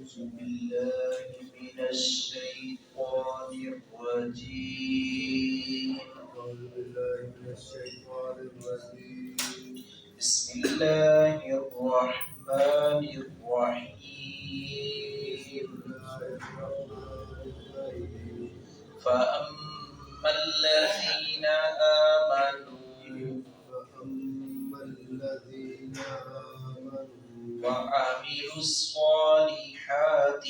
بالله من الشيطان الرجيم. بسم الله الرحمن الرحيم. فأما الذين آمنوا وعملوا الصالحات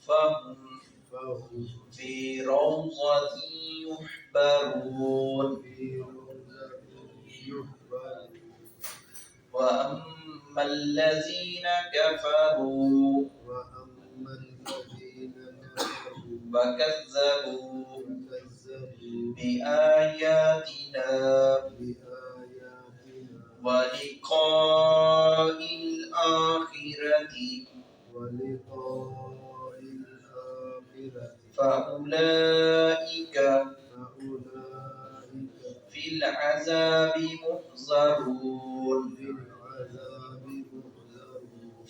فهم في روضة يحبرون. وأما الذين كفروا وكذبوا بآياتنا ولقاء الآخرة فأولئك في العذاب محضرون.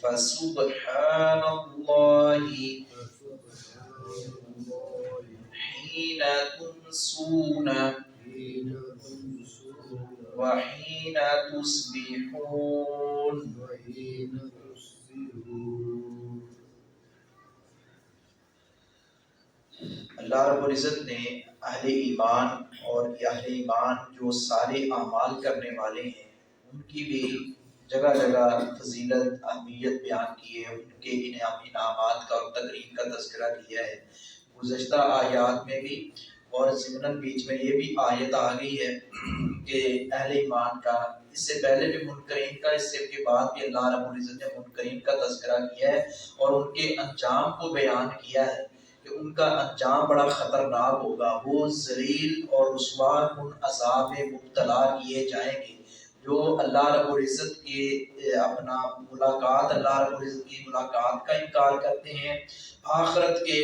فسبحان الله حين تمسون وحين تصبحون. اللہ رب العزت نے اہل ایمان اور اہل ایمان جو صالح اعمال کرنے والے ہیں ان کی بھی جگہ جگہ فضیلت اہمیت بیان کی ہے، ان کے انعامات کا اور تقریب کا تذکرہ کیا ہے گزشتہ آیات میں بھی، اور ضمناً بیچ میں یہ بھی آیت آ گئی ہے کہ اہل ایمان کا، اس سے پہلے بھی منکرین کا، اس سے کے بعد بھی اللہ رب العزت نے منکرین کا تذکرہ کیا ہے اور ان کے انجام کو بیان کیا ہے کہ ان کا انجام بڑا خطرناک ہوگا، وہ ذلیل اور رسوا کن عذاب میں مبتلا کیے جائیں گے جو اللہ رب العزت کے اپنا ملاقات، اللہ رب العزت کی ملاقات کا انکار کرتے ہیں، آخرت کے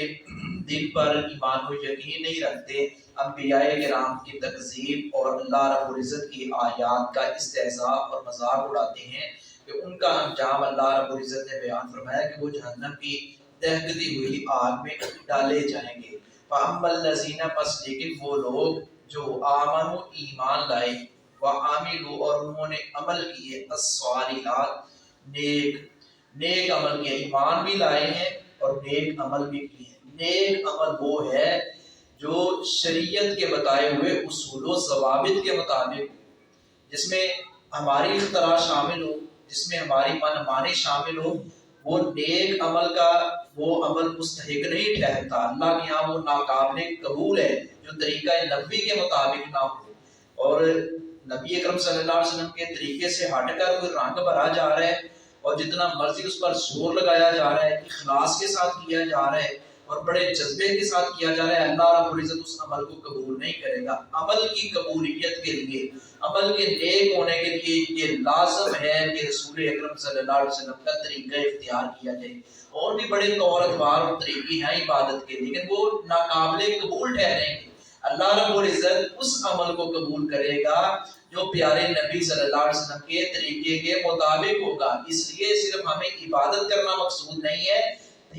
دن پر ایمان و یقین نہیں رکھتے، انبیاء کرام کی تکذیب اور اللہ رب العزت کی آیات کا استہزاء اور مذاق اڑاتے ہیں، کہ ان کا انجام اللہ رب العزت نے بیان فرمایا کہ وہ جہنم کی دہکتی ہوئی آگ میں ڈالے جائیں گے۔ فَأَمَّا الَّذِينَ، پس لیکن وہ لوگ جو آمنوا ایمان لائے، وَعَمِلُوا اور انہوں نے عمل کیے، الصالحات نیک عمل کیے، ایمان بھی لائے ہیں اور نیک عمل بھی کیے ہیں۔ نیک عمل وہ ہے جو شریعت کے بتائے ہوئے اصول و ضوابط کے مطابق، جس میں ہماری اختراع شامل ہو، جس میں ہماری من مانی شامل ہو، وہ نیک عمل کا وہ عمل مستحق نہیں ٹھہرتا، اللہ کے یہاں وہ ناقابل قبول ہے جو طریقہ نبوی کے مطابق نہ ہو، اور نبی اکرم صلی اللہ علیہ وسلم کے طریقے سے ہٹ کر کوئی رنگ بھرا جا رہا ہے اور جتنا مرضی اس پر زور لگایا جا رہا ہے، اخلاص کے ساتھ کیا جا رہا ہے اور بڑے جذبے کے ساتھ کیا جا رہا ہے، اللہ رب العزت اس عمل کو قبول نہیں کرے گا۔ عمل کی قبولیت کے لیے، عمل کے نیک ہونے کے لیے یہ لازم ہے کہ رسول اکرم صلی اللہ علیہ وسلم کا طریقہ اختیار کیا جائے۔ اور بھی بڑے طور ادوار اور طریقے ہیں عبادت کے، لیکن وہ ناقابل قبول ٹھہریں گے۔ اللہ رب العزت اس عمل کو قبول کرے گا جو پیارے نبی صلی اللہ علیہ وسلم کے طریقے کے مطابق ہوگا۔ اس لیے صرف ہمیں عبادت کرنا مقصود نہیں ہے،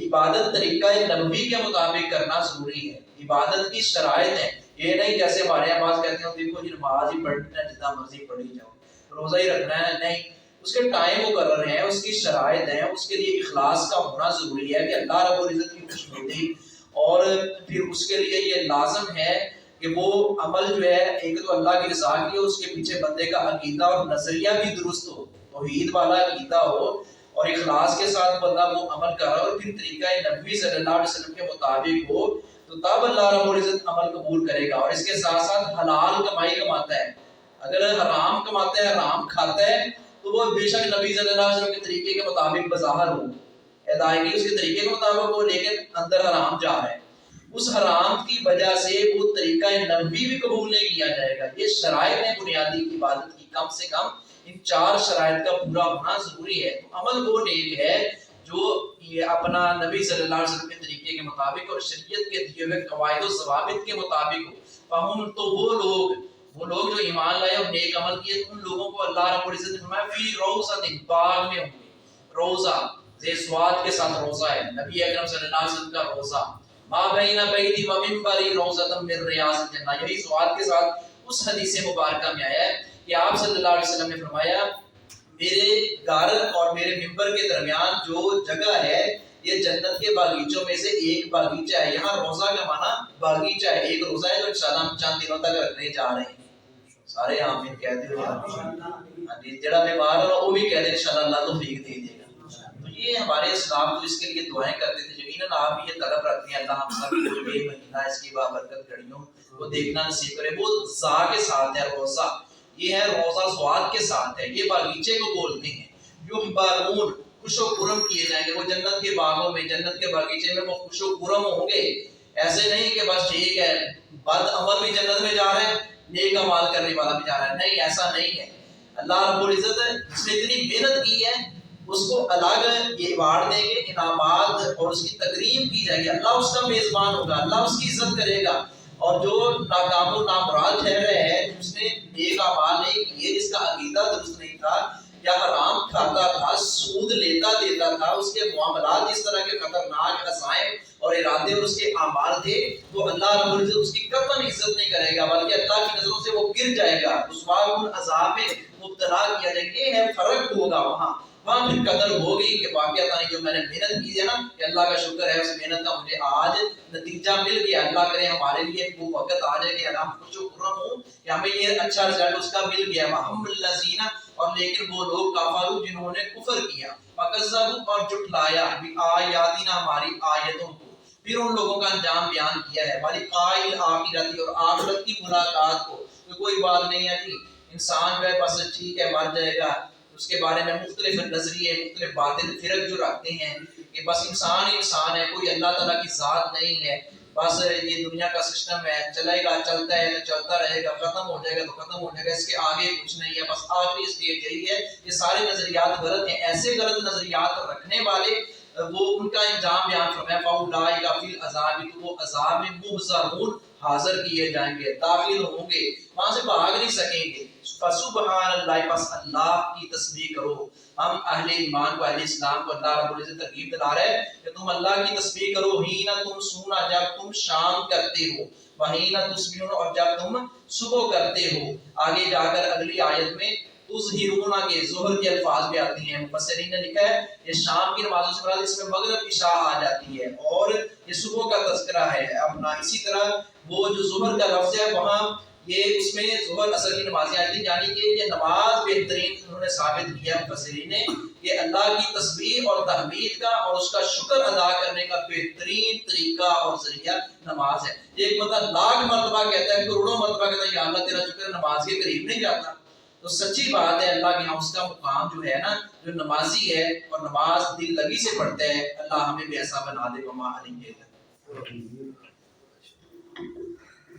عبادت طریقہ نبوی کے مطابق کرنا ضروری ہے۔ عبادت کی شرائط ہیں، یہ نہیں جیسے ہمارے یہاں بعض کہتے ہیں دیکھو جی نماز ہی پڑھنا ہے جتنا مرضی پڑھی جاؤ، روزہ ہی رکھنا ہے، نہیں، اس کے ٹائم مقرر ہیں، اس کی شرائط ہیں، اس کے لیے اخلاص کا ہونا ضروری ہے کہ اللہ رب العزت کی خوشنودی، اور پھر اس کے لیے یہ لازم ہے کہ وہ عمل جو ہے ایک تو اللہ کی رضا کی ہو، اس کے پیچھے بندے کا عقیدہ اور نظریہ بھی درست ہو، توحید والا عقیدہ ہو اور اخلاص کے ساتھ بندہ وہ عمل کر رہا ہو، اور پھر طریقہ نبوی صلی اللہ علیہ وسلم کے مطابق ہو، تو تب اللہ رب العزت عمل قبول کرے گا۔ اور اس کے ساتھ ساتھ حلال کمائی کماتا ہے، اگر حرام کماتا ہے، حرام کھاتا ہے، تو وہ بے شک نبی صلی اللہ علیہ وسلم کے طریقے کے مطابق بظاہر ہو، ادائیگی اس کے طریقے کے مطابق ہو، لیکن اندر حرام جا رہا ہے، اس حرام کی وجہ سے وہ طریقہ نبوی بھی قبول نہیں کیا جائے گا۔ یہ شرائط ہیں بنیادی عبادت کی، کم سے کم ان 4 شرائط کا پورا ہونا ضروری ہے۔ تو عمل وہ نیک ہے جو یہ اپنا نبی صلی اللہ علیہ وسلم کے طریقے کے مطابق اور شریعت کے دیے ہوئے قواعد و ضوابط کے مطابق ہو۔ فہم، تو وہ وہ لوگ جو ایمان لائے اور نیک عمل کیے ان لوگوں کو اللہ رب العزت نے فرمایا فی روضۃ، باغ میں ہوں گے. روضہ زیر سواد کے ساتھ روضہ ہے، نبی اکرم صلی اللہ علیہ وسلم کا روضہ. ما بین بیتی و منبری روضۃ من ریاض الجنہ، یہی سواد کے ساتھ اس حدیث مبارکہ میں آیا ہے کہ آپ صلی اللہ علیہ وسلم نے فرمایا میرے گھر اور میرے ممبر کے درمیان جو جگہ ہے یہ جنت کے باغیچوں میں سے ایک باغیچہ ہے. یہاں روزہ کا معنی باغیچہ ہے، ایک روزہ ہے جو انشاءاللہ ہم چند دنوں تک رکھنے جا رہے ہیں. سارے آمین کہتے ہو، جڑا بیمار ہو وہ بھی کہہ دے انشاءاللہ اللہ توفیق دے دے گا. تو یہ ہمارے اسلام تو اس کے لیے دعائیں کرتے تھے. یقیناً آپ بھی یہ طلب رکھتے ہیں اللہ ہم سب کو یہ مہینہ اس کی بابرکت گھڑیوں کو دیکھنا نصیب کرے. وہ زا کے ساتھ ہے روزہ، یہ ہے روزہ سواد کے ساتھ ہے، یہ باغیچے کو بولتے ہیں. یحبرون، خوش و خرم کیے جائیں گے. وہ جنت کے باغوں میں، جنت کے باغیچے میں وہ خوش و خرم ہوں گے. ایسے نہیں کہ بس ٹھیک ہے بد عمل بھی جنت میں جا رہے ہیں، نیک اعمال کرنے والا بھی جا رہا ہے. نہیں، ایسا نہیں ہے. اللہ رب العزت جس نے اتنی محنت کی ہے اس کو الگ ایوارڈ دیں گے، انعامات، اور اس کی تقریب کی جائے گی. اللہ اس کا میزبان ہوگا، اللہ اس کی عزت کرے گا. اور جو ناکام و نامراد ٹھہرے ہے، جس نے نیک اعمال نہیں کیے، جس کا عقیدہ درست نہیں تھا، یا حرام کھاتا تھا، سود لیتا دیتا تھا، اس کے معاملات اس طرح کے خطرناک عزائم اور ارادے اور اس کے اعمال تھے، تو اللہ رب العزت اس کی قطعاً عزت نہیں کرے گا، بلکہ اللہ کی نظروں سے وہ گر جائے گا، رسوا کن عذاب میں مبتلا کیا جائے گا. یہ ہے فرق ہوگا وہاں پھر قدر ہوگی کہ واقعہ جو میں نے محنت کی ہے نا، کہ اللہ کا شکر ہے اس محنت کا مجھے آج نتیجہ مل گیا. اللہ کرے ہمارے لیے وہ وقت آ جائے کہ ہم خوش و خرم ہوں کہ ہمیں یہ اچھا رزلٹ اس کا مل گیا. وہم الذین، اور لیکن وہ لوگ کفروا جنہوں نے کفر کیا، وکذبوا اور جھٹلایا، بآیاتنا ہماری آیتوں کو. پھر ان لوگوں کا انجام بیان کیا ہے، ولقاء الآخرۃ، اور آخرت کی ملاقات کو. کوئی بات نہیں ہے کہ انسان جو ہے بس ٹھیک ہے مر جائے گا. اس کے بارے میں مختلف نظریے، مختلف باطل فرق جو رکھتے ہیں کہ بس انسان ہی انسان ہے، کوئی اللہ تعالیٰ کی ذات نہیں ہے، بس یہ دنیا کا سسٹم ہے، چلے گا چلتا ہے تو چلتا رہے گا، ختم ہو جائے گا تو ختم ہو جائے گا، اس کے آگے کچھ نہیں ہے، بس آخری اسٹیج یہی ہے. یہ سارے نظریات غلط ہیں. ایسے غلط نظریات رکھنے والے وہ ان کا انجام بیان فرمایا فاولئک فی العذاب، تو وہ عذاب میں محضرون، حاضر کیے جائیں گے، داخل ہوں گے، وہاں سے بھاگ نہیں سکیں گے. فسبحان اللہ، پس اللہ کی تسبیح کرو. ہم اہل ایمان کو، اہل اسلام کو اللہ رب العزت ترغیب دلا رہے ہیں کہ تم اللہ کی تسبیح کرو. ہینا تم سونا، جب تم شام کرتے ہو، وہینا تسبیحون، اور جب تم صبح کرتے ہو. آگے جا کر اگلی آیت میں تظہرون کے ظہر کے الفاظ بھی آتے ہیں. مفسرین نے لکھا ہے یہ شام کی نمازوں سے مراد اس میں مغرب عشاء آ جاتی ہے، اور یہ صبح کا تذکرہ ہے اپنا. اسی طرح وہ جو ظہر کا لفظ ہے وہاں یہ اس میں ظہر اثر کی نمازیں آتی ہیں، یعنی کہ یہ نماز بہترین انہوں نے ثابت کیا مفسرین نے کہ اللہ کی تسبیح اور تحمید کا اور اس کا شکر ادا کرنے کا بہترین طریقہ اور ذریعہ نماز ہے. ایک بندہ لاکھ مرتبہ کہتا ہے، کروڑوں مرتبہ کہتا ہے یا اللہ تیرا شکر، نماز کے قریب نہیں جاتا. تو سچی بات ہے اللہ کے یہاں اس کا مقام جو ہے نا، جو نمازی ہے اور نماز دل لگی سے پڑھتا ہے، اللہ ہمیں بھی ایسا بنا دے. وما علیہ